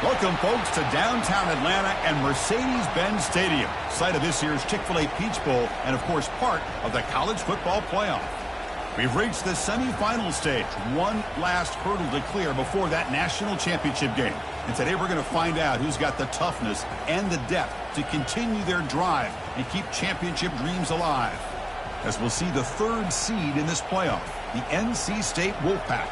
Welcome, folks, to downtown Atlanta and Mercedes-Benz Stadium, site of this year's Chick-fil-A Peach Bowl and, of course, part of the college football playoff. We've reached the semifinal stage, one last hurdle to clear before that national championship game. And today we're going to find out who's got the toughness and the depth to continue their drive and keep championship dreams alive. As we'll see the third seed in this playoff, the NC State Wolfpack,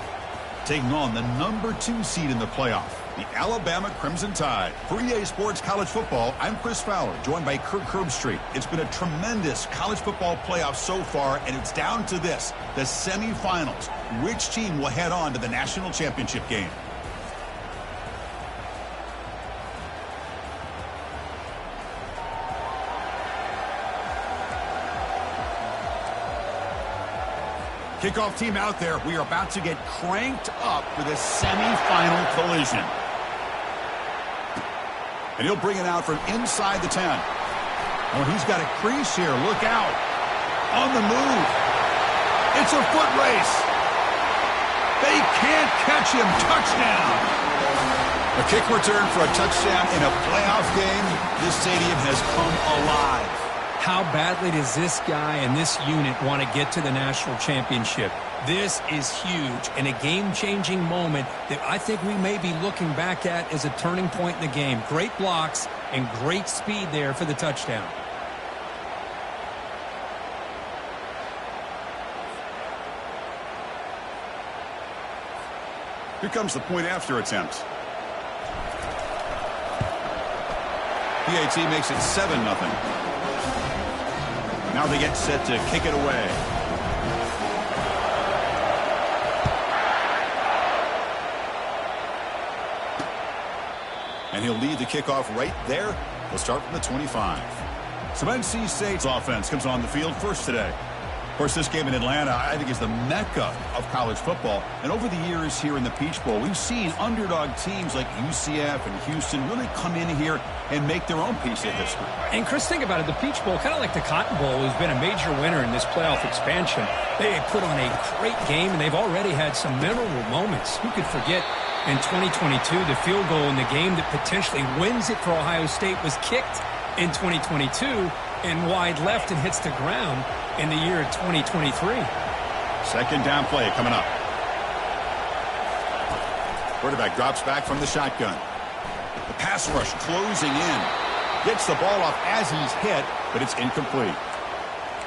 taking on the number 2 seed in the playoff, the Alabama Crimson Tide. For EA Sports College Football, I'm Chris Fowler, joined by Kirk Herbstreit. It's been a tremendous college football playoff so far, and it's down to this, the semifinals. Which team will head on to the national championship game? Kickoff team out there. We are about to get cranked up for this semifinal collision. And he'll bring it out from inside the 10. Oh, he's got a crease here. Look out. On the move. It's a foot race. They can't catch him. Touchdown. A kick return for a touchdown in a playoff game. This stadium has come alive. How badly does this guy and this unit want to get to the national championship? This is huge and a game-changing moment that I think we may be looking back at as a turning point in the game. Great blocks and great speed there for the touchdown. Here comes the point after attempt. PAT makes it 7-0. Now they get set to kick it away. And he'll lead the kickoff right there. He'll start from the 25. So NC State's offense comes on the field first today. Of course, this game in Atlanta, I think, is the mecca of college football. And over the years here in the Peach Bowl, we've seen underdog teams like UCF and Houston really come in here and make their own piece of history. And, Chris, think about it. The Peach Bowl, kind of like the Cotton Bowl, has been a major winner in this playoff expansion. They put on a great game, and they've already had some memorable moments. Who could forget in 2022 the field goal in the game that potentially wins it for Ohio State was kicked in 2022 and wide left and hits the ground in the year of 2023. Second down play coming up. Quarterback drops back from the shotgun. The pass rush closing in. Gets the ball off as he's hit, but it's incomplete.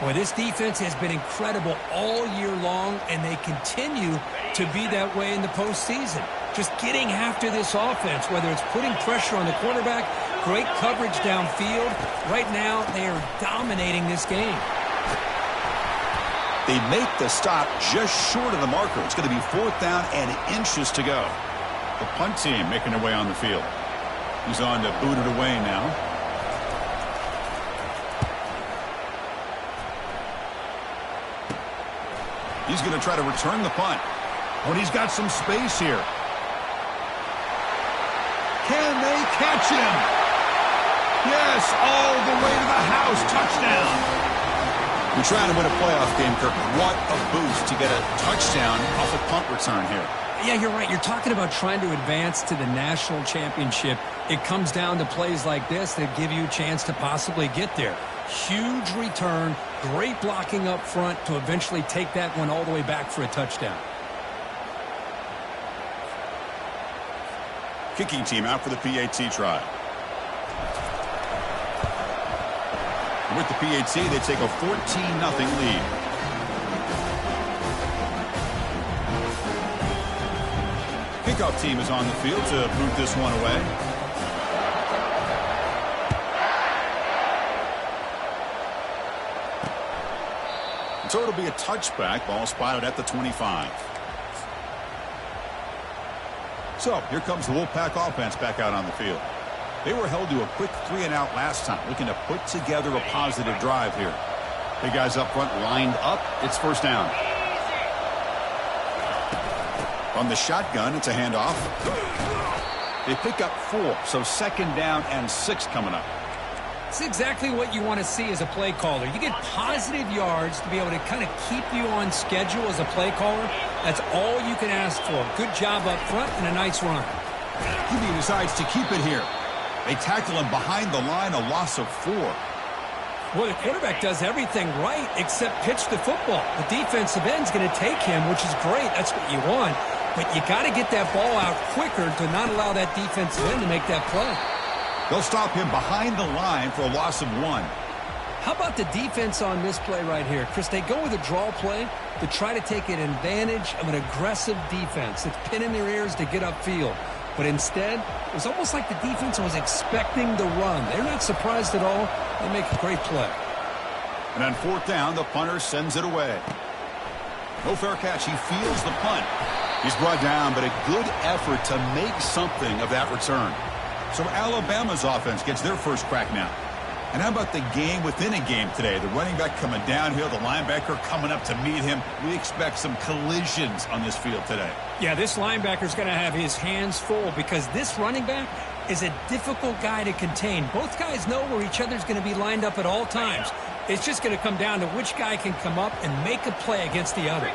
Boy, this defense has been incredible all year long, and they continue to be that way in the postseason. Just getting after this offense, whether it's putting pressure on the quarterback, great coverage downfield. Right now, they are dominating this game. They make the stop just short of the marker. It's going to be 4th down and inches to go. The punt team making their way on the field. He's on to boot it away now. He's going to try to return the punt. Oh, and he's got some space here. Can they catch him? Yes, all the way to the house. Touchdown. You're trying to win a playoff game, Kirk. What a boost to get a touchdown off a punt return here. Yeah, you're right. You're talking about trying to advance to the national championship. It comes down to plays like this that give you a chance to possibly get there. Huge return, great blocking up front to eventually take that one all the way back for a touchdown. Kicking team out for the PAT try. With the PAT, they take a 14-0 lead. Kickoff team is on the field to boot this one away. So it'll be a touchback. Ball spotted at the 25. So here comes the Wolfpack offense back out on the field. They were held to a quick 3-and-out last time, looking to put together a positive drive here. Big guys up front lined up. It's first down. On the shotgun, it's a handoff. They pick up 4, so 2nd down and 6 coming up. It's exactly what you want to see as a play caller. You get positive yards to be able to kind of keep you on schedule as a play caller. That's all you can ask for. Good job up front and a nice run. He decides to keep it here. They tackle him behind the line, a loss of 4. Well, the quarterback does everything right except pitch the football. The defensive end's going to take him, which is great. That's what you want. But you got to get that ball out quicker to not allow that defensive end to make that play. They'll stop him behind the line for a loss of 1. How about the defense on this play right here? Chris, they go with a draw play to try to take an advantage of an aggressive defense. It's pinning their ears to get upfield. But instead, it was almost like the defense was expecting the run. They're not surprised at all. They make a great play. And on 4th down, the punter sends it away. No fair catch. He fields the punt. He's brought down, but a good effort to make something of that return. So Alabama's offense gets their first crack now. And how about the game within a game today? The running back coming downhill, the linebacker coming up to meet him. We expect some collisions on this field today. Yeah, this linebacker's going to have his hands full because this running back is a difficult guy to contain. Both guys know where each other's going to be lined up at all times. It's just going to come down to which guy can come up and make a play against the other.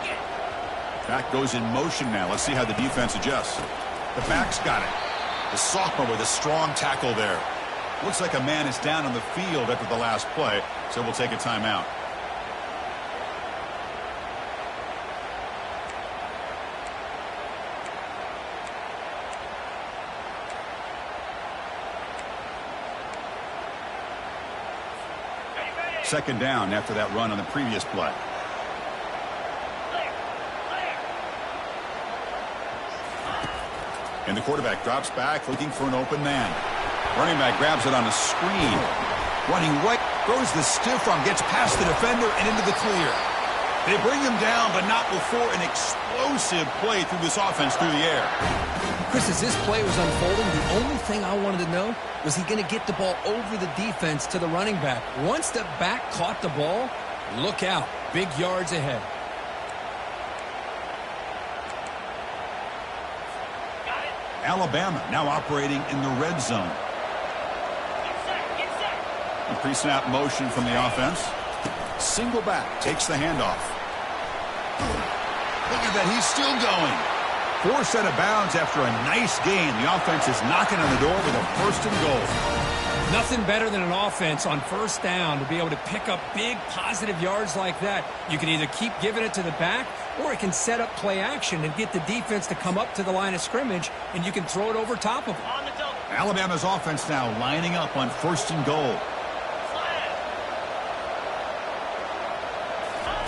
Back goes in motion now. Let's see how the defense adjusts. The back's got it. The sophomore with a strong tackle there. Looks like a man is down on the field after the last play, so we'll take a timeout. Second down after that run on the previous play. And the quarterback drops back looking for an open man. Running back grabs it on a screen. Running right, throws the stiff arm, gets past the defender and into the clear. They bring him down, but not before an explosive play through this offense through the air. Chris, as this play was unfolding, the only thing I wanted to know was he going to get the ball over the defense to the running back. Once the back caught the ball, look out. Big yards ahead. Alabama now operating in the red zone. A pre-snap motion from the offense. Single back takes the handoff. Look at that, he's still going. 4 set of bounds after a nice gain. The offense is knocking on the door with a 1st and goal. Nothing better than an offense on 1st down to be able to pick up big positive yards like that. You can either keep giving it to the back or it can set up play action and get the defense to come up to the line of scrimmage and you can throw it over top of them. Alabama's offense now lining up on 1st and goal.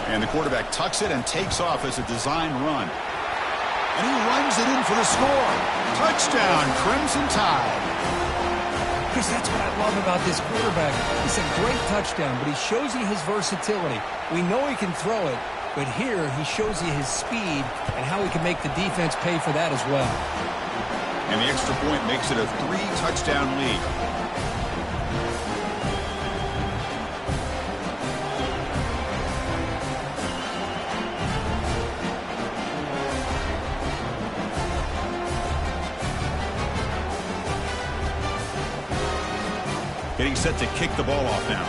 And the quarterback tucks it and takes off as a design run. And he runs it in for the score. Touchdown, Crimson Tide. Chris, that's what I love about this quarterback. It's a great touchdown, but he shows you his versatility. We know he can throw it, but here he shows you his speed and how he can make the defense pay for that as well. And the extra point makes it a 3-touchdown lead. Getting set to kick the ball off now.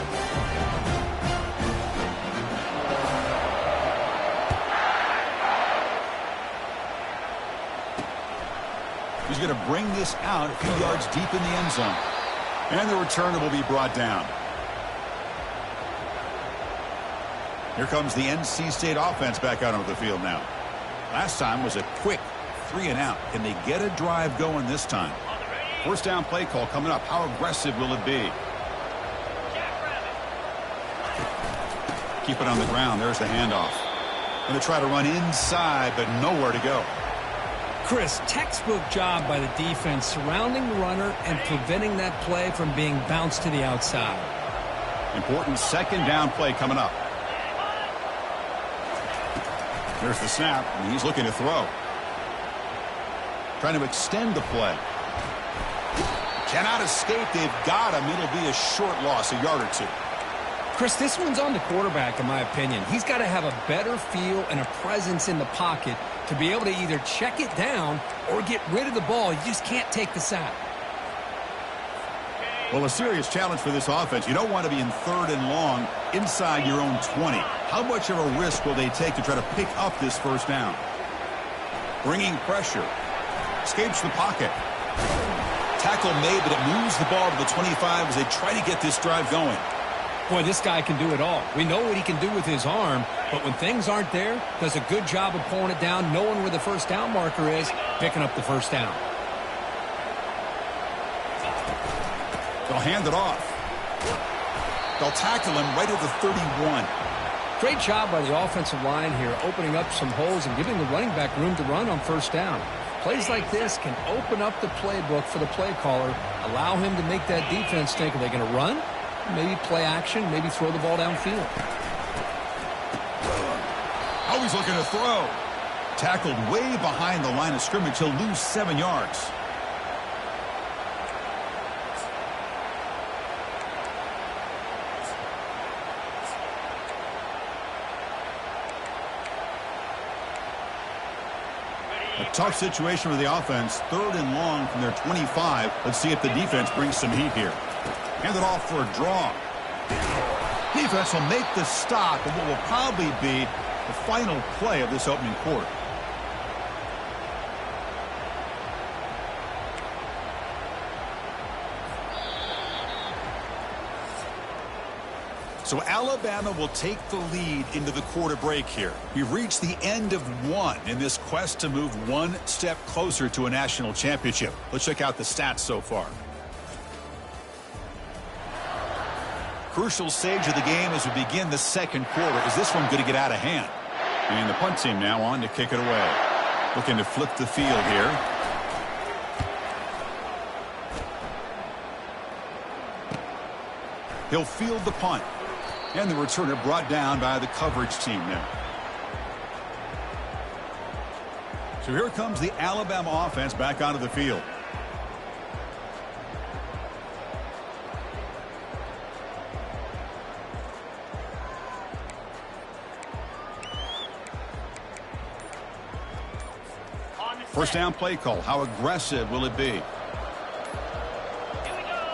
He's going to bring this out a few yards deep in the end zone. And the returner will be brought down. Here comes the NC State offense back out onto the field now. Last time was a quick 3-and-out. Can they get a drive going this time? 1st down play call coming up. How aggressive will it be? Keep it on the ground. There's the handoff. Going to try to run inside, but nowhere to go. Chris, textbook job by the defense surrounding the runner and preventing that play from being bounced to the outside. Important 2nd down play coming up. There's the snap, and he's looking to throw. Trying to extend the play. Cannot escape. They've got him. It'll be a short loss, a yard or 2. Chris, this one's on the quarterback, in my opinion. He's got to have a better feel and a presence in the pocket to be able to either check it down or get rid of the ball. You just can't take the sack. Well, a serious challenge for this offense. You don't want to be in 3rd and long inside your own 20. How much of a risk will they take to try to pick up this 1st down? Bringing pressure. Escapes the pocket. Tackle made, but it moves the ball to the 25 as they try to get this drive going. Boy, this guy can do it all. We know what he can do with his arm, but when things aren't there, does a good job of pulling it down, knowing where the first down marker is, picking up the first down. They'll hand it off. They'll tackle him right at the 31. Great job by the offensive line here, opening up some holes and giving the running back room to run on first down. Plays like this can open up the playbook for the play caller, allow him to make that defense think, are they going to run? Maybe play action, maybe throw the ball downfield. Oh, he's looking to throw. Tackled way behind the line of scrimmage. He'll lose 7 yards. A tough situation for the offense. 3rd and long from their 25. Let's see if the defense brings some heat here. Hand it off for a draw. Defense will make the stop of what will probably be the final play of this opening quarter. So Alabama will take the lead into the quarter break here. We've reached the end of one in this quest to move one step closer to a national championship. Let's check out the stats so far. Crucial stage of the game as we begin the second quarter. Is this one going to get out of hand? And the punt team now on to kick it away. Looking to flip the field here. He'll field the punt. And the returner brought down by the coverage team now. So here comes the Alabama offense back onto the field. First down play call. How aggressive will it be?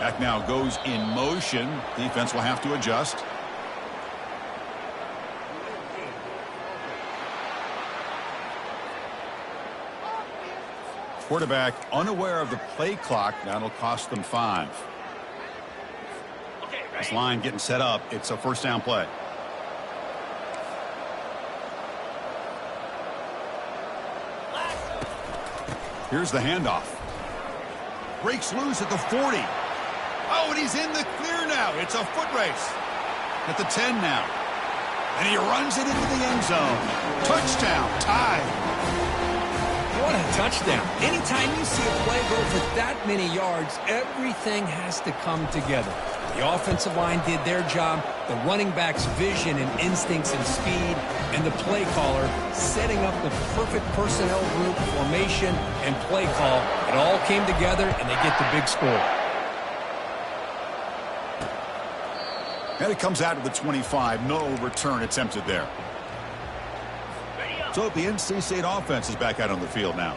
Back now goes in motion. Defense will have to adjust. Quarterback unaware of the play clock. That'll cost them 5. This line getting set up. It's a first down play. Here's the handoff. Breaks loose at the 40. Oh, and he's in the clear now. It's a foot race. At the 10 now. And he runs it into the end zone. Touchdown. Tied. What a touchdown. Anytime you see a play go for that many yards, everything has to come together. The offensive line did their job, the running back's vision and instincts and speed, and the play caller setting up the perfect personnel group, formation, and play call. It all came together, and they get the big score. And it comes out of the 25. No return attempted there. So the NC State offense is back out on the field now.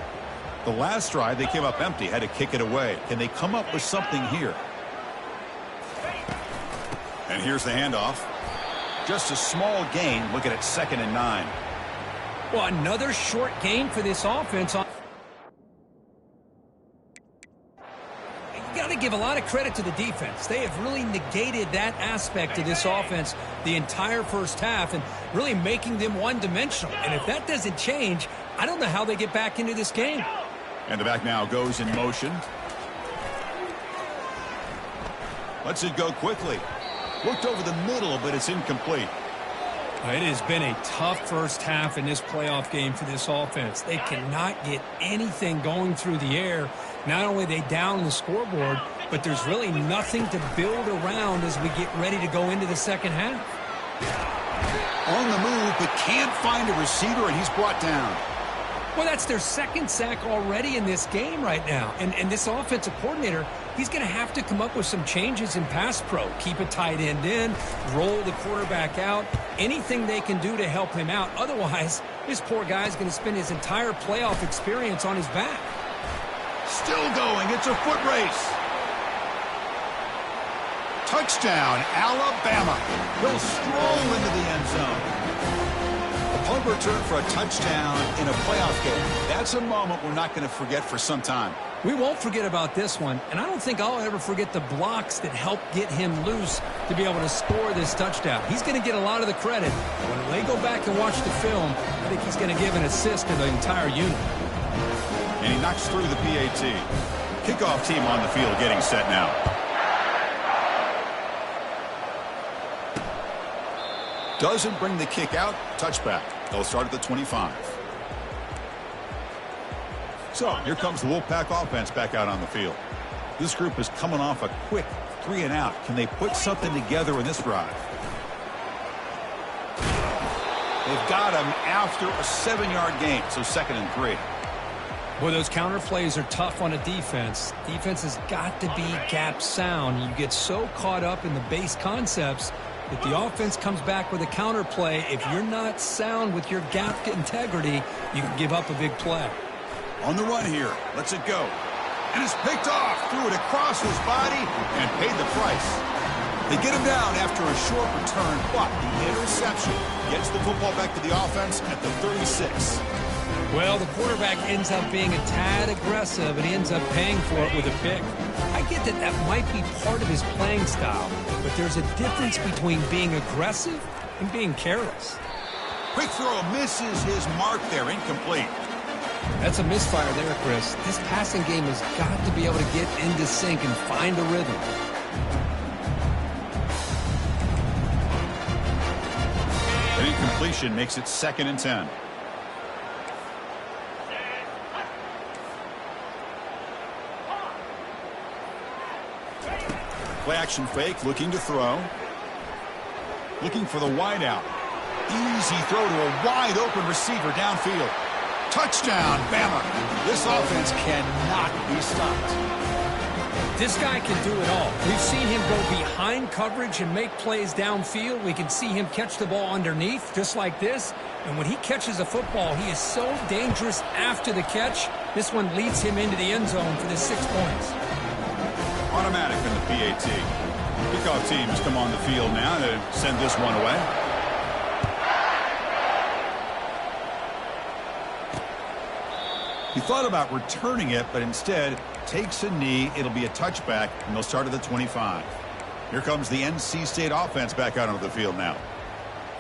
The last drive, they came up empty, had to kick it away. Can they come up with something here? And here's the handoff. Just a small gain. Looking at 2nd and 9. Well, another short gain for this offense. You got to give a lot of credit to the defense. They have really negated that aspect of this offense the entire first half and really making them one-dimensional. And if that doesn't change, I don't know how they get back into this game. And the back now goes in motion. Lets it go quickly. Looked over the middle, but it's incomplete. It has been a tough first half in this playoff game for this offense. They cannot get anything going through the air. Not only are they down the scoreboard, but there's really nothing to build around as we get ready to go into the second half. On the move, but can't find a receiver, and he's brought down. Well, that's their second sack already in this game right now. And this offensive coordinator, he's going to have to come up with some changes in pass pro. Keep a tight end in, roll the quarterback out, anything they can do to help him out. Otherwise, this poor guy's going to spend his entire playoff experience on his back. Still going. It's a foot race. Touchdown, Alabama. He'll stroll into the end zone. A punt return for a touchdown in a playoff game. That's a moment we're not going to forget for some time. We won't forget about this one, and I don't think I'll ever forget the blocks that helped get him loose to be able to score this touchdown. He's going to get a lot of the credit. When they go back and watch the film, I think he's going to give an assist to the entire unit. And he knocks through the PAT. Kickoff team on the field getting set now. Doesn't bring the kick out. Touchback. They'll start at the 25. So here comes the Wolfpack offense back out on the field. This group is coming off a quick 3-and-out. Can they put something together in this drive? They've got him after a 7-yard gain, so 2nd and 3. Well, those counter plays are tough on a defense. Defense has got to be gap sound. You get so caught up in the base concepts that the offense comes back with a counter play. If you're not sound with your gap integrity, you can give up a big play. On the run here. Lets it go. And it's picked off. Threw it across his body and paid the price. They get him down after a short return, but the interception gets the football back to the offense at the 36. Well, the quarterback ends up being a tad aggressive, and he ends up paying for it with a pick. I get that that might be part of his playing style, but there's a difference between being aggressive and being careless. Quick throw misses his mark there. Incomplete. That's a misfire there, Chris. This passing game has got to be able to get into sync and find a rhythm. An incompletion makes it 2nd and 10. Play action fake, looking to throw. Looking for the wide out. Easy throw to a wide open receiver downfield. Touchdown, Bama. This offense cannot be stopped. This guy can do it all. We've seen him go behind coverage and make plays downfield. We can see him catch the ball underneath, just like this. And when he catches a football, he is so dangerous after the catch. This one leads him into the end zone for the 6 points. Automatic in the PAT. Kickoff teams come on the field now to send this one away. He thought about returning it, but instead takes a knee. It'll be a touchback, and they'll start at the 25. Here comes the NC State offense back out onto the field now.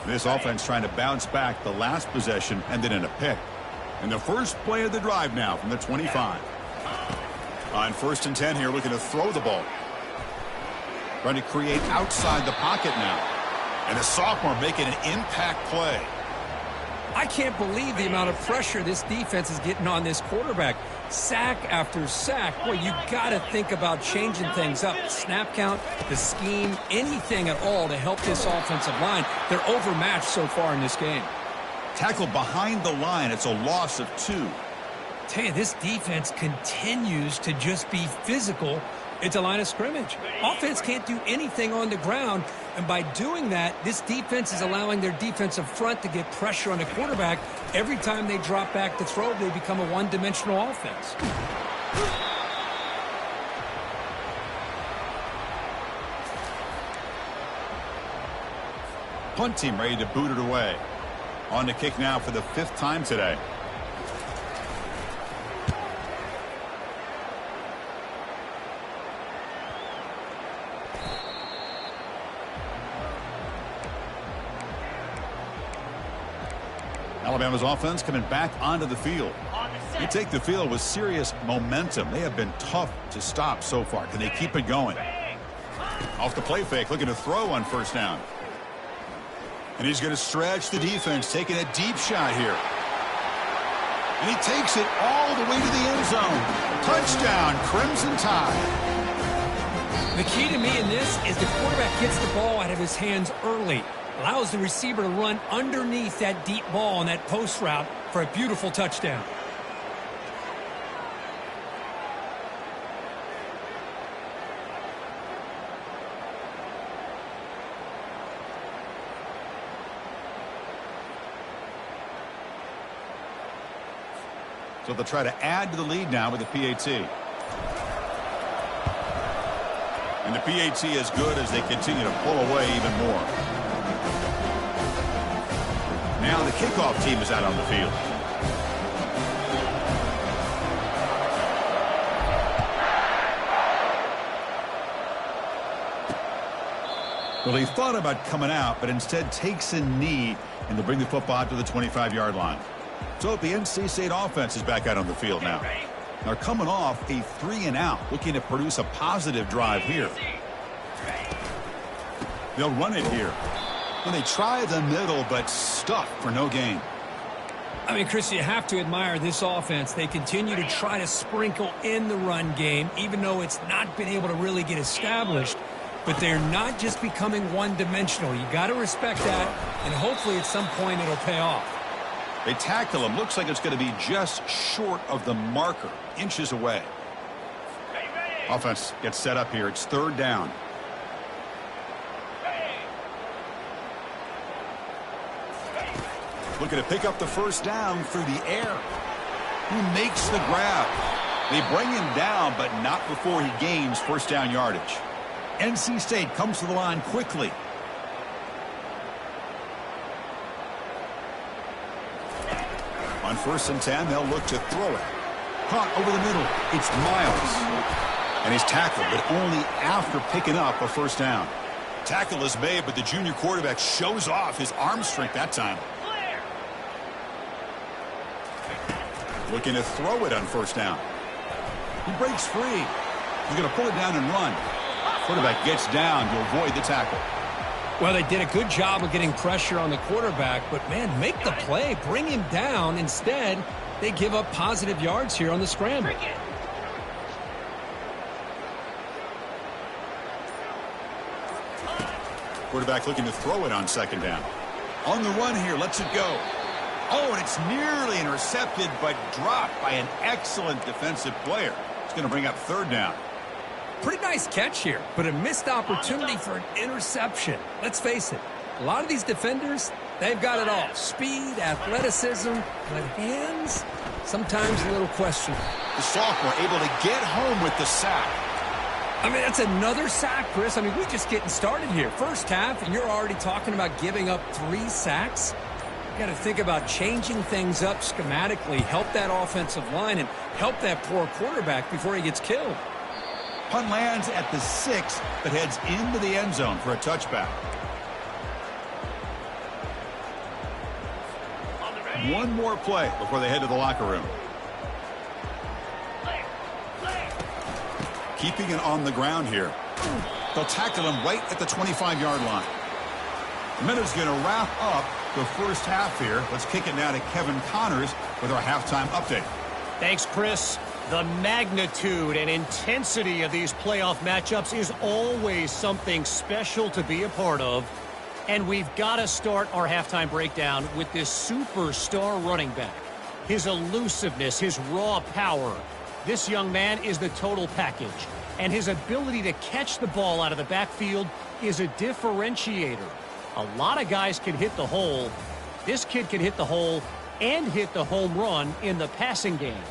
This offense trying to bounce back the last possession and then in a pick. And the first play of the drive now from the 25. On 1st and 10 here, looking to throw the ball. Trying to create outside the pocket now. And the sophomore making an impact play. I can't believe the amount of pressure this defense is getting on this quarterback. Sack after sack. Boy, you got to think about changing things up. Snap count, the scheme, anything at all to help this offensive line. They're overmatched so far in this game. Tackled behind the line. It's a loss of 2. Tell you, this defense continues to just be physical. It's a line of scrimmage. Offense can't do anything on the ground, and by doing that, this defense is allowing their defensive front to get pressure on the quarterback. Every time they drop back to throw, they become a one-dimensional offense. Punt team ready to boot it away. On the kick now for the 5th time today. Alabama's offense coming back onto the field. You take the field with serious momentum. They have been tough to stop so far. Can they keep it going? Off the play fake, looking to throw on 1st down. And he's going to stretch the defense, taking a deep shot here. And he takes it all the way to the end zone. Touchdown, Crimson Tide. The key to me in this is the quarterback gets the ball out of his hands early. Allows the receiver to run underneath that deep ball on that post route for a beautiful touchdown. So they'll try to add to the lead now with the PAT. And the PAT is good as they continue to pull away even more. Now the kickoff team is out on the field. Well, he thought about coming out, but instead takes a knee, and they'll bring the football out to the 25-yard line. So the NC State offense is back out on the field now. They're coming off a 3-and-out, looking to produce a positive drive here. They'll run it here. And they try the middle, but stuck for no gain. I mean, Chris, you have to admire this offense. They continue to try to sprinkle in the run game, even though it's not been able to really get established. But they're not just becoming one-dimensional. You got to respect that, and hopefully at some point it'll pay off. They tackle him. Looks like it's going to be just short of the marker, inches away. Offense gets set up here. It's 3rd down. Looking to pick up the 1st down through the air. Who makes the grab? They bring him down, but not before he gains 1st down yardage. NC State comes to the line quickly. On 1st and 10, they'll look to throw it. Caught over the middle. It's Miles. And he's tackled, but only after picking up a 1st down. Tackle is made, but the junior quarterback shows off his arm strength that time. Looking to throw it on 1st down. He breaks free. He's going to pull it down and run. Quarterback gets down to avoid the tackle. Well, they did a good job of getting pressure on the quarterback, but, man, make the play. Bring him down. Instead, they give up positive yards here on the scramble. Quarterback looking to throw it on 2nd down. On the run here, lets it go. Oh, and it's nearly intercepted, but dropped by an excellent defensive player. It's going to bring up 3rd down. Pretty nice catch here, but a missed opportunity for an interception. Let's face it, a lot of these defenders, they've got it all. Speed, athleticism, but hands, sometimes a little questionable. The sophomore able to get home with the sack. I mean, that's another sack, Chris. I mean, we're just getting started here. 1st half, and you're already talking about giving up 3 sacks. You got to think about changing things up schematically, help that offensive line, and help that poor quarterback before he gets killed. Punt lands at the 6, but heads into the end zone for a touchback. One more play before they head to the locker room. Keeping it on the ground here. They'll tackle him right at the 25-yard line. The minute's going to wrap up the 1st half here. Let's kick it now to Kevin Connors with our halftime update. Thanks, Chris. The magnitude and intensity of these playoff matchups is always something special to be a part of. And we've got to start our halftime breakdown with this superstar running back. His elusiveness, his raw power. This young man is the total package. And his ability to catch the ball out of the backfield is a differentiator. A lot of guys can hit the hole. This kid can hit the hole and hit the home run in the passing game.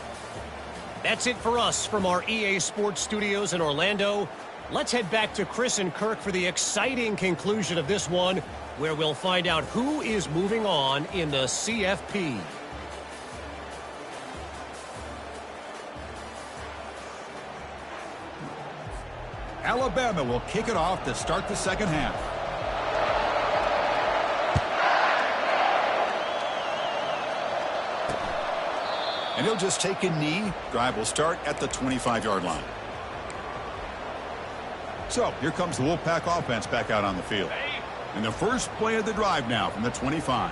That's it for us from our EA Sports Studios in Orlando. Let's head back to Chris and Kirk for the exciting conclusion of this one, where we'll find out who is moving on in the CFP. Alabama will kick it off to start the 2nd half. And he'll just take a knee. Drive will start at the 25-yard line. So here comes the Wolfpack offense back out on the field. And the first play of the drive now from the 25.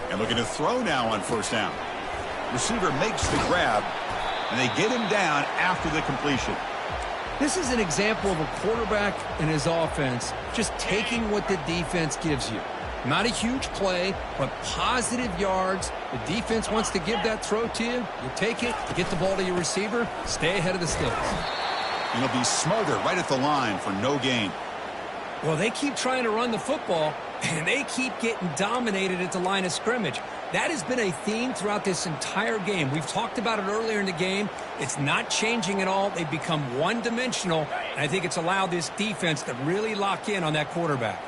And looking to throw now on 1st down. Receiver makes the grab, and they get him down after the completion. This is an example of a quarterback and his offense just taking what the defense gives you. Not a huge play, but positive yards. The defense wants to give that throw to you. You take it, get the ball to your receiver, stay ahead of the sticks. And he'll be smothered right at the line for no gain. Well, they keep trying to run the football, and they keep getting dominated at the line of scrimmage. That has been a theme throughout this entire game. We've talked about it earlier in the game. It's not changing at all. They've become one-dimensional, and I think it's allowed this defense to really lock in on that quarterback.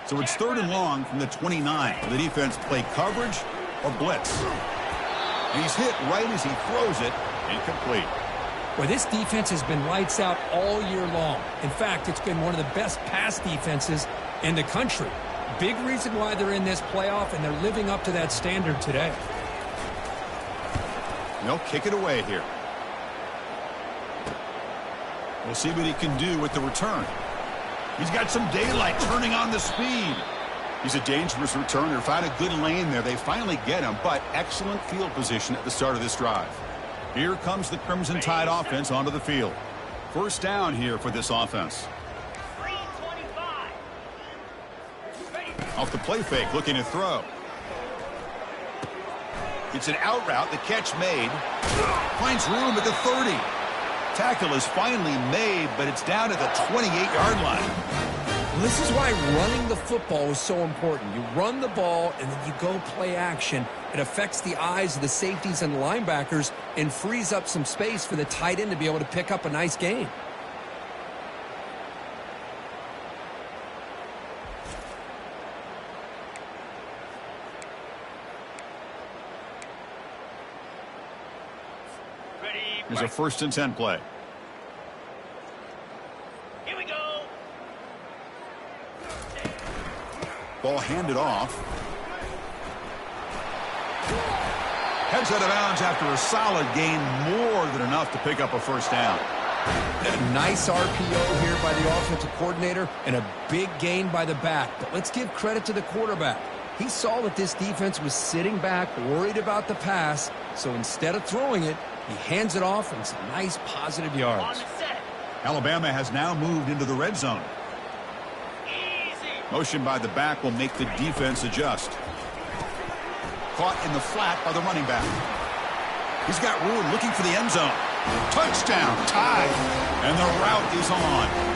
So it's 3rd and long from the 29. Will the defense play coverage or blitz? And he's hit right as he throws it. Incomplete. Well, this defense has been lights out all year long. In fact, it's been one of the best pass defenses in the country. Big reason why they're in this playoff, and they're living up to that standard today. They'll kick it away here. We'll see what he can do with the return. He's got some daylight turning on the speed. He's a dangerous returner. Found a good lane there. They finally get him, but excellent field position at the start of this drive. Here comes the Crimson Tide offense onto the field. First down here for this offense. Off the play fake, looking to throw. It's an out route. The catch made. Finds room at the 30. Tackle is finally made, but it's down at the 28-yard line. Well, this is why running the football is so important. You run the ball, and then you go play action. It affects the eyes of the safeties and linebackers and frees up some space for the tight end to be able to pick up a nice gain. Here's a 1st and 10 play. Here we go. Ball handed off. Heads out of bounds after a solid gain, more than enough to pick up a 1st down. A nice RPO here by the offensive coordinator and a big gain by the back. But let's give credit to the quarterback. He saw that this defense was sitting back, worried about the pass, so instead of throwing it, he hands it off and some nice positive yards. Alabama has now moved into the red zone. Motion by the back will make the defense adjust. Caught in the flat by the running back. He's got room, looking for the end zone. Touchdown, tied, and the route is on.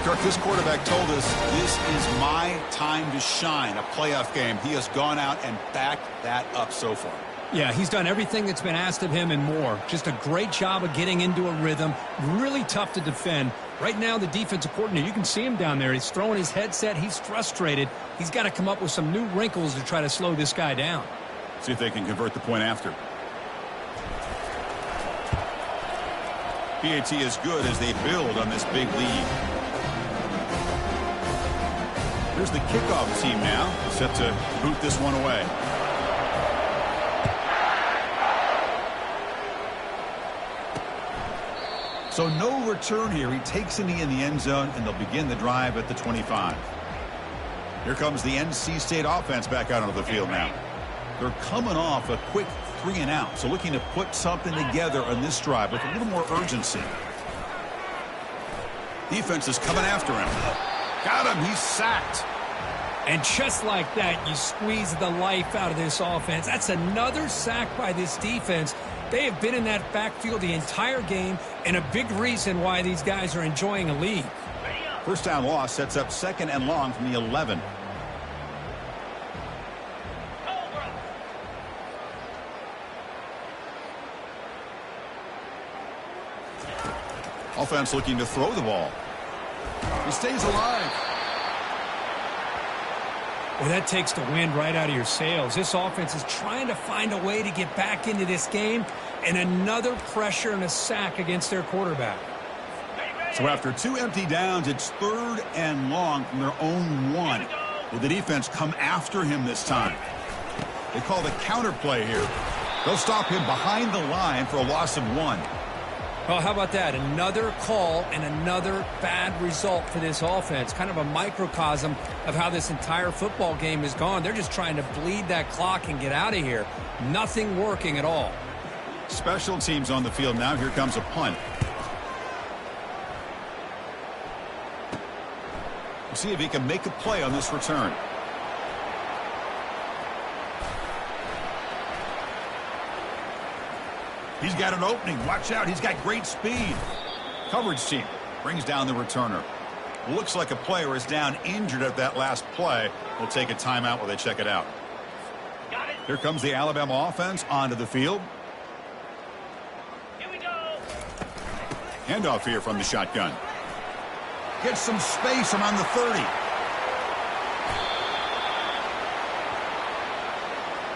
Kirk, this quarterback told us this is my time to shine, a playoff game. He has gone out and backed that up so far. Yeah, he's done everything that's been asked of him and more. Just a great job of getting into a rhythm. Really tough to defend. Right now, the defensive coordinator, you can see him down there. He's throwing his headset. He's frustrated. He's got to come up with some new wrinkles to try to slow this guy down. See if they can convert the point after. PAT is good as they build on this big lead. Here's the kickoff team now, set to boot this one away. So no return here. He takes it in the end zone, and they'll begin the drive at the 25. Here comes the NC State offense back out onto the field now. They're coming off a quick 3-and-out, so looking to put something together on this drive with a little more urgency. Defense is coming after him. Got him. He's sacked. And just like that, you squeeze the life out of this offense. That's another sack by this defense. They have been in that backfield the entire game, and a big reason why these guys are enjoying a lead. First down loss sets up 2nd and long from the 11. Offense looking to throw the ball. He stays alive. Well, that takes the wind right out of your sails. This offense is trying to find a way to get back into this game, and another pressure and a sack against their quarterback. So after 2 empty downs, it's 3rd and long from their own 1. Will the defense come after him this time? They call the counter play here. They'll stop him behind the line for a loss of 1. Well, how about that? Another call and another bad result for this offense. Kind of a microcosm of how this entire football game has gone. They're just trying to bleed that clock and get out of here. Nothing working at all. Special teams on the field now. Here comes a punt. We'll see if he can make a play on this return. He's got an opening. Watch out. He's got great speed. Coverage team brings down the returner. Looks like a player is down injured at that last play. We'll take a timeout while they check it out. Got it. Here comes the Alabama offense onto the field. Here we go. Handoff here from the shotgun. Gets some space around the 30.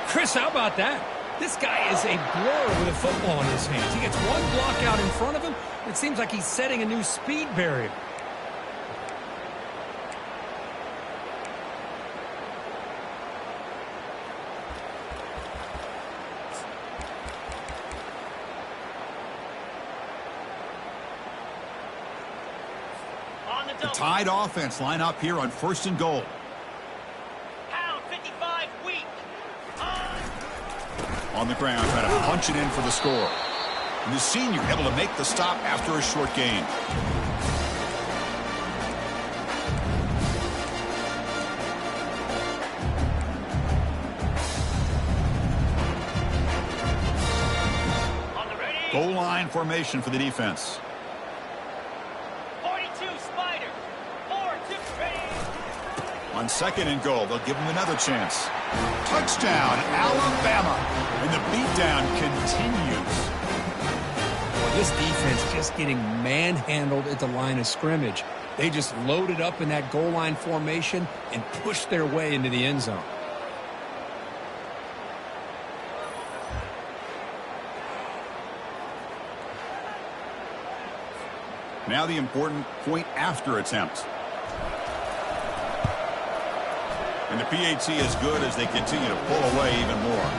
Chris, how about that? This guy is a blur with a football in his hands. He gets one block out in front of him. It seems like he's setting a new speed barrier. The tied offense line up here on 1st and goal. Pound 55 weak. On the ground, trying to punch it in for the score. And the senior able to make the stop after a short gain. On the ready. Goal line formation for the defense. 42 Spider. 4-2 ready. On 2nd and goal, they'll give him another chance. Touchdown, Alabama. And the beatdown continues. Well, this defense just getting manhandled at the line of scrimmage. They just loaded up in that goal line formation and pushed their way into the end zone. Now the important point after attempt. And the PAT is good as they continue to pull away even more.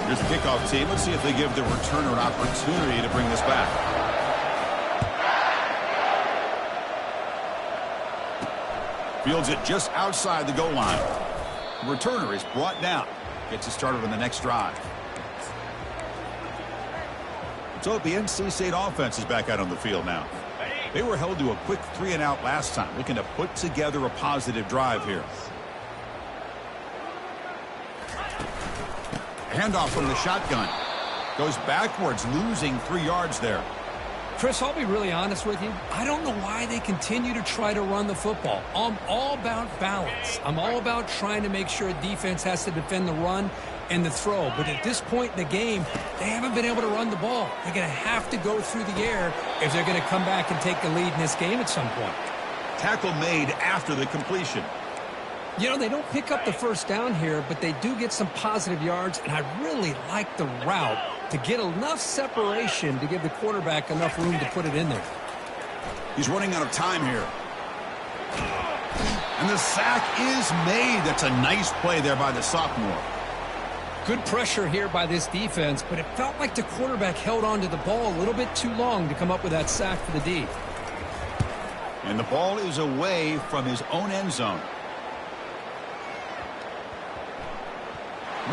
Here's the kickoff team. Let's see if they give the returner an opportunity to bring this back. Fields it just outside the goal line. The returner is brought down. Gets it started on the next drive. So the NC State offense is back out on the field now. They were held to a quick 3-and-out last time, looking to put together a positive drive here. Handoff from the shotgun. Goes backwards, losing 3 yards there. Chris, I'll be really honest with you. I don't know why they continue to try to run the football. I'm all about balance. I'm all about trying to make sure a defense has to defend the run and the throw. But at this point in the game, they haven't been able to run the ball. They're going to have to go through the air if they're going to come back and take the lead in this game at some point. Tackle made after the completion. You know, they don't pick up the first down here, but they do get some positive yards, and I really like the route to get enough separation to give the quarterback enough room to put it in there. He's running out of time here. And the sack is made. That's a nice play there by the sophomore. Good pressure here by this defense, but it felt like the quarterback held on to the ball a little bit too long to come up with that sack for the D. And the ball is away from his own end zone.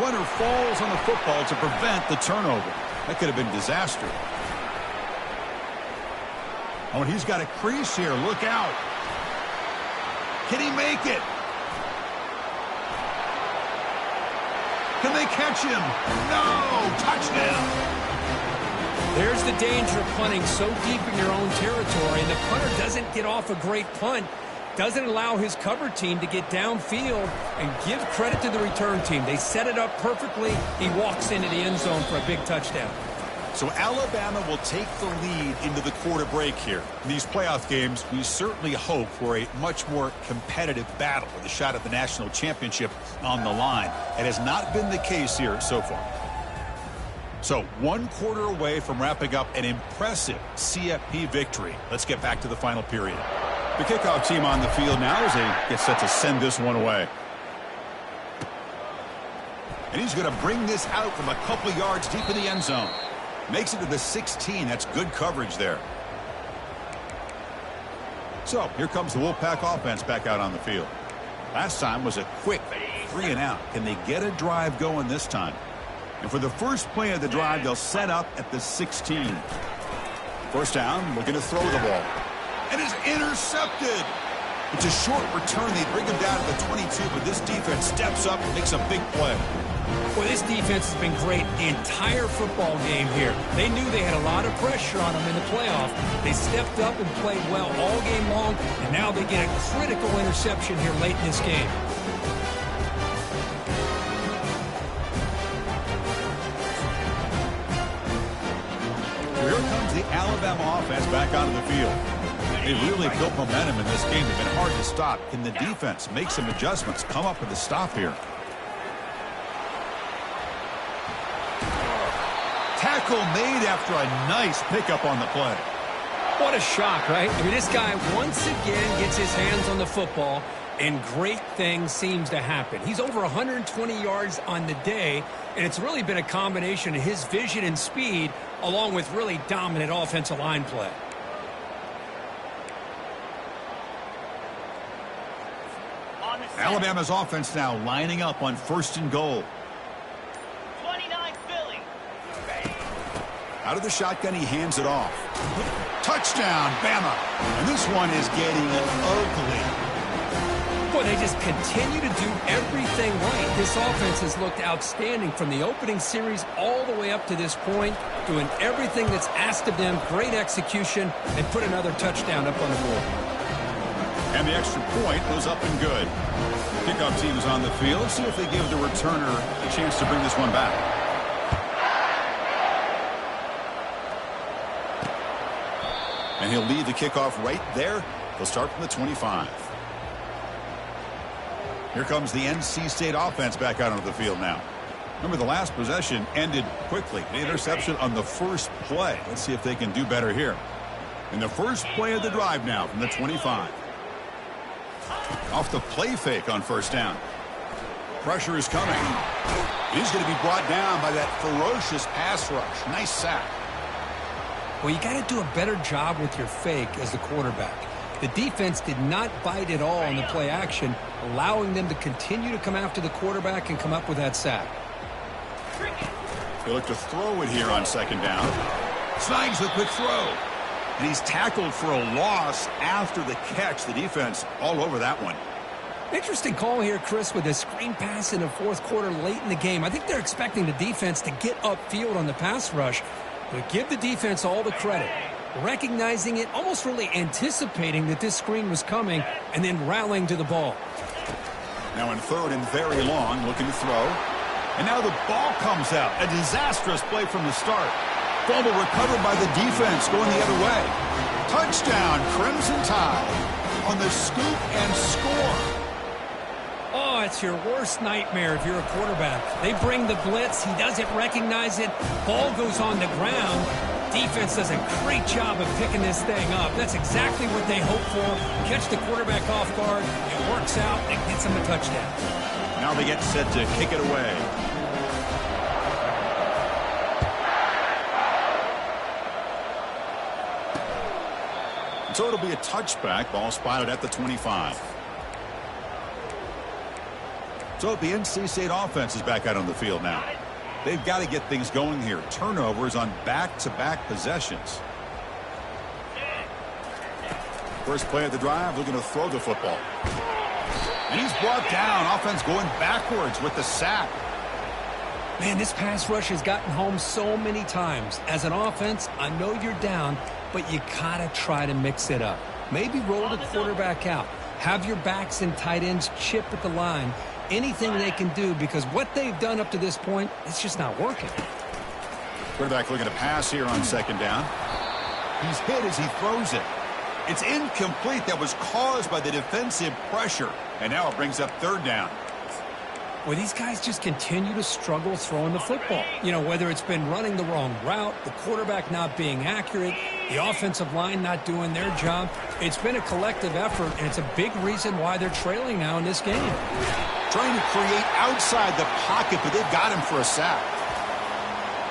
Runner falls on the football to prevent the turnover. That could have been disaster. Oh, and he's got a crease here. Look out. Can he make it? Can they catch him? No! Touchdown! There's the danger of punting so deep in your own territory, and the punter doesn't get off a great punt, doesn't allow his cover team to get downfield, and give credit to the return team. They set it up perfectly. He walks into the end zone for a big touchdown. So Alabama will take the lead into the quarter break here. In these playoff games, we certainly hope for a much more competitive battle with a shot at the national championship on the line. It has not been the case here so far. So 1 quarter away from wrapping up an impressive CFP victory. Let's get back to the final period. The kickoff team on the field now as they get set to send this one away. And he's going to bring this out from a couple of yards deep in the end zone. Makes it to the 16. That's good coverage there. So here comes the Wolfpack offense back out on the field. Last time was a quick 3-and-out. Can they get a drive going this time? And for the first play of the drive, they'll set up at the 16. First down, looking to throw the ball. And it's intercepted. It's a short return. They bring him down to the 22, but this defense steps up and makes a big play. Well, this defense has been great the entire football game here. They knew they had a lot of pressure on them in the playoff. They stepped up and played well all game long, and now they get a critical interception here late in this game. Here comes the Alabama offense back onto the field. They've really built momentum in this game. They've been hard to stop. Can the defense make some adjustments, come up with a stop here? tackle made after a nice pickup on the play. What a shock, right? I mean, this guy once again gets his hands on the football, and great things seems to happen. He's over 120 yards on the day, and it's really been a combination of his vision and speed along with really dominant offensive line play. Alabama's offense now lining up on 1st and goal. 29 Philly. Out of the shotgun, he hands it off. Touchdown, Bama. And this one is getting ugly. Boy, they just continue to do everything right. This offense has looked outstanding from the opening series all the way up to this point, doing everything that's asked of them, great execution, and put another touchdown up on the board. And the extra point was up and good. Kickoff team is on the field. Let's see if they give the returner a chance to bring this one back. And he'll lead the kickoff right there. They'll start from the 25. Here comes the NC State offense back out onto the field now. Remember, the last possession ended quickly. The interception on the first play. Let's see if they can do better here. In the first play of the drive now from the 25. Off the play fake on 1st down. Pressure is coming. He's going to be brought down by that ferocious pass rush. Nice sack. Well, you got to do a better job with your fake as the quarterback. The defense did not bite at all on the play action, allowing them to continue to come after the quarterback and come up with that sack. They look to throw it here on 2nd down. Snags the quick throw. And he's tackled for a loss after the catch. The defense all over that one. Interesting call here, Chris, with a screen pass in the 4th quarter late in the game. I think they're expecting the defense to get upfield on the pass rush. But give the defense all the credit. Recognizing it, almost really anticipating that this screen was coming, and then rallying to the ball. Now in 3rd and very long, looking to throw. And now the ball comes out. A disastrous play from the start. Fumble recovered by the defense going the other way. Touchdown, Crimson Tide on the scoop and score. Oh, it's your worst nightmare if you're a quarterback. They bring the blitz. He doesn't recognize it. Ball goes on the ground. Defense does a great job of picking this thing up. That's exactly what they hope for. Catch the quarterback off guard. It works out and gets him a touchdown. Now they get set to kick it away. So it'll be a touchback. Ball spotted at the 25. So the NC State offense is back out on the field now. They've got to get things going here. Turnovers on back-to-back possessions. First play of the drive, looking to throw the football. And he's brought down. Offense going backwards with the sack. Man, this pass rush has gotten home so many times. As an offense, I know you're down, but you gotta try to mix it up. Maybe roll the quarterback out. Have your backs and tight ends chip at the line. Anything they can do, because what they've done up to this point, it's just not working. Quarterback looking to pass here on 2nd down. He's hit as he throws it. It's incomplete. That was caused by the defensive pressure. And now it brings up 3rd down. Well, these guys just continue to struggle throwing the football. You know, whether it's been running the wrong route, the quarterback not being accurate, the offensive line not doing their job. It's been a collective effort, and it's a big reason why they're trailing now in this game. Trying to create outside the pocket, but they've got him for a sack.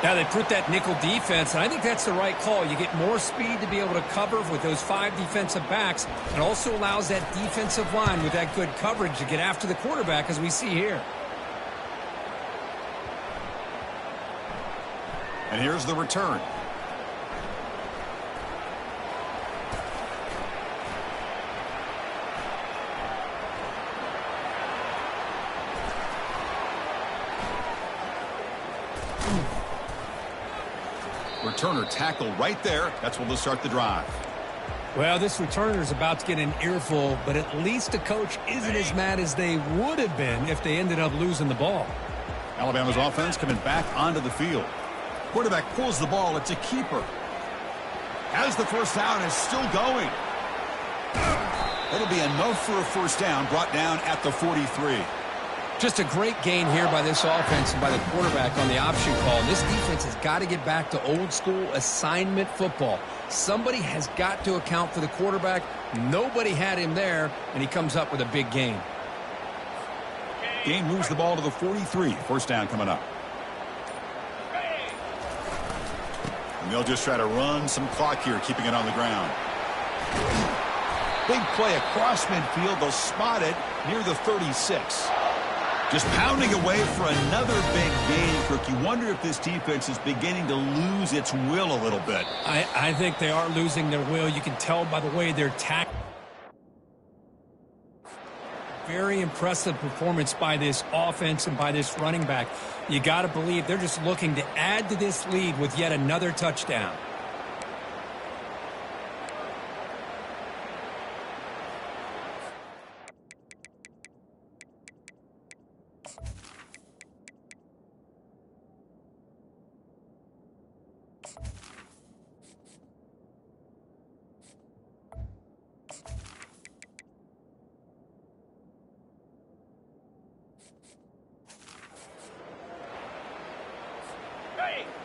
Now they put that nickel defense, and I think that's the right call. You get more speed to be able to cover with those 5 defensive backs, and also allows that defensive line with that good coverage to get after the quarterback, as we see here. And here's the return. Returner tackle right there. That's where they'll start the drive. Well, this returner's about to get an earful, but at least the coach isn't as mad as they would have been if they ended up losing the ball. Alabama's offense coming back onto the field. Quarterback pulls the ball. It's a keeper. Has the first down, is still going. That'll be enough for a first down, brought down at the 43. Just a great gain here by this offense and by the quarterback on the option call. This defense has got to get back to old-school assignment football. Somebody has got to account for the quarterback. Nobody had him there, and he comes up with a big gain. Gain moves the ball to the 43. First down coming up. And they'll just try to run some clock here, keeping it on the ground. Big play across midfield. They'll spot it near the 36. Just pounding away for another big gain, Kirk. You wonder if this defense is beginning to lose its will a little bit. I think they are losing their will. You can tell by the way they're tackling. Very impressive performance by this offense and by this running back. You got to believe they're just looking to add to this lead with yet another touchdown.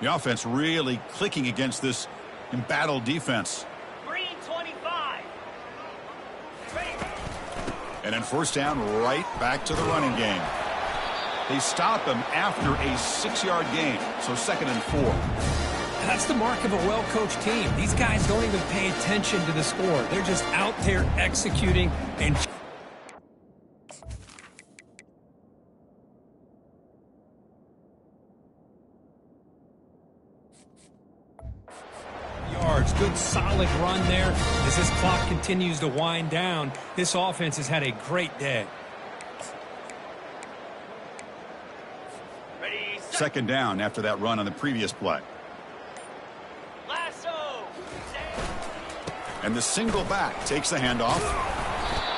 The offense really clicking against this embattled defense. Green 25. And then first down, right back to the running game. They stop him after a 6-yard gain, so 2nd and 4. That's the mark of a well-coached team. These guys don't even pay attention to the score. They're just out there executing and yards. Good solid run there. As this clock continues to wind down, this offense has had a great day. Ready, set. 2nd down after that run on the previous play. Lasso. And the single back takes the handoff,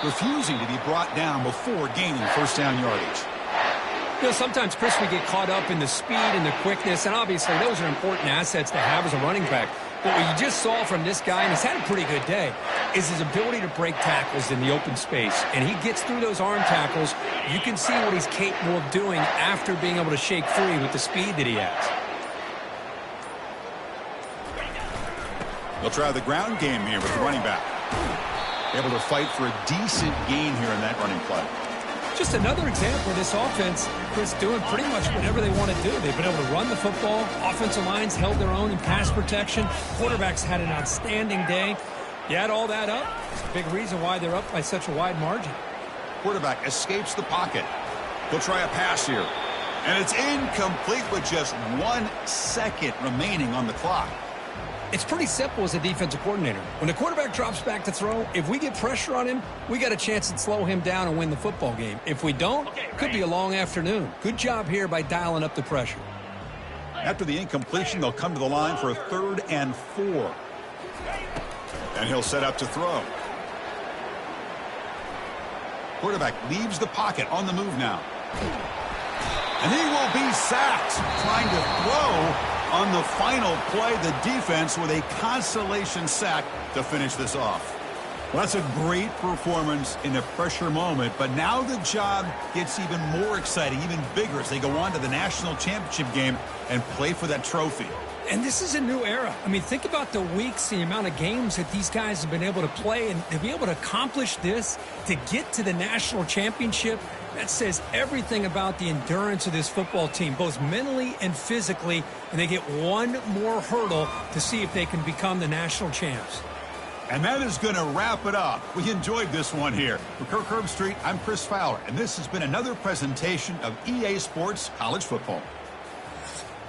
refusing to be brought down before gaining first down yardage. You know, sometimes, Chris, we get caught up in the speed and the quickness, and obviously those are important assets to have as a running back. But what you just saw from this guy, and he's had a pretty good day, is his ability to break tackles in the open space. And he gets through those arm tackles. You can see what he's capable of doing after being able to shake free with the speed that he has. They'll try the ground game here with the running back. Able to fight for a decent gain here in that running play. Just another example of this offense, Chris, doing pretty much whatever they want to do. They've been able to run the football. Offensive lines held their own in pass protection. Quarterbacks had an outstanding day. You add all that up, it's a big reason why they're up by such a wide margin. Quarterback escapes the pocket. He'll try a pass here. And it's incomplete with just 1 second remaining on the clock. It's pretty simple as a defensive coordinator. When the quarterback drops back to throw, if we get pressure on him, we got a chance to slow him down and win the football game. If we don't, could be a long afternoon. Good job here by dialing up the pressure. After the incompletion, they'll come to the line for a 3rd and 4. And he'll set up to throw. Quarterback leaves the pocket on the move now. And he will be sacked trying to throw on the final play. The defense with a consolation sack to finish this off. Well, that's a great performance in a pressure moment, but now the job gets even more exciting, even bigger as they go on to the national championship game and play for that trophy. And this is a new era. I mean, think about the weeks, the amount of games that these guys have been able to play, and to be able to accomplish this, to get to the national championship, that says everything about the endurance of this football team, both mentally and physically, and they get one more hurdle to see if they can become the national champs. And that is going to wrap it up. We enjoyed this one here. For Kirk Herbstreit, I'm Chris Fowler, and this has been another presentation of EA Sports College Football.